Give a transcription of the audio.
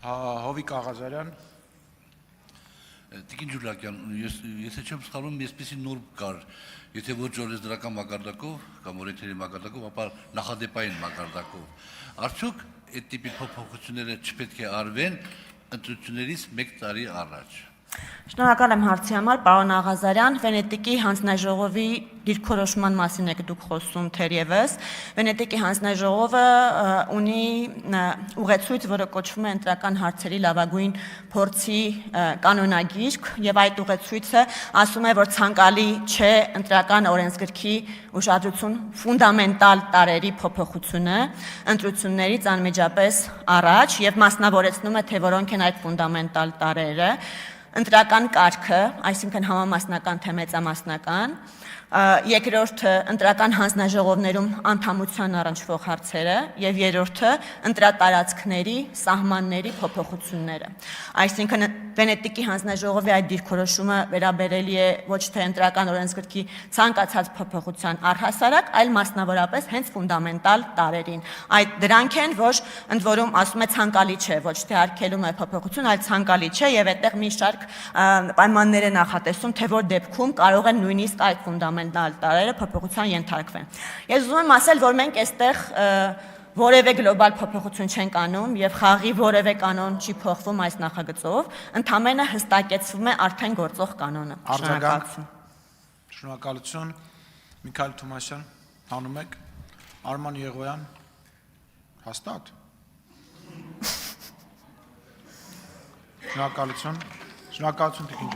Հովիկ Աղազարյան։ Տիկին Ջուլակյան, եթե չեմ սխալվում, այսպեսի նորմ կար, եթե ոչ օրենսդրական մակարդակով կամ օրենքների մակարդակով, ապա նախադեպային մակարդակով։ Արդյոք այդ տիպի փոփոխությունները չպետք է արվեն ընտրություններից 1 տարի առաջ։ Շնորհակալ եմ հարցի համար, պարոն Աղազարյան, Վենետիկի հանձնաժողովի դիրքորոշման մասին եք դուք խոսում թերևս։ Վենետիկի հանձնաժողովը ունի ուղեցույց, որը կոչվում է ընտրական հարցերի լավագույն փորձի կանոնագիրք, եւ այդ ուղեցույցը ասում է, որ ցանկալի չէ ընտրական օրենսգրքի ուշադրություն ֆունդամենտալ տարերի փոփոխությունը ընտրություններից անմիջապես առաջ եւ մասնավորեցնում է, թե որոնք են այդ ֆունդամենտալ տարերը։ Ընտրական կարգը, այսինքն համամասնական թե մեծամասնական, երկրորդը ընտրական հանձնաժողովներում անդամության առնչվող հարցերը եւ երրորդը ընտրատարածքների սահմանների փոփոխությունները։ Այսինքն Վենետիկի հանձնաժողովի այդ դիրքորոշումը վերաբերելի է ոչ թե ընտրական օրենսգրքի ցանկացած փոփոխության առհասարակ, այլ մասնավորապես հենց ֆունդամենտալ տարերին։ Այդ դրանք են, որ ընդ որում ասում է ցանկալի չէ, ոչ թե արգելում է փոփոխություն, այլ ցանկալի չէ եւ այդտեղ մի շարք պայմաններ է նախատեսում, թե որ դեպքում կարող են նույնիսկ այդ ֆունդամենտալ տարերը փոփոխության ենթարկվեն։ Ես ուզում եմ ասել, որ մենք այստեղ որևէ գլոբալ փոփոխություն չենք անում եւ խաղի որևէ կանոն չի փոխվում այս նախագծով, ընդհանրապես հստակեցվում է արդեն գործող կանոնը։ Շնորհակալություն։ Միքայել Թոմասյան, հանում եք։ Արման Եղոյան, հաստատ։ Շնորհակալություն։ Շնորհակալություն, Տիկին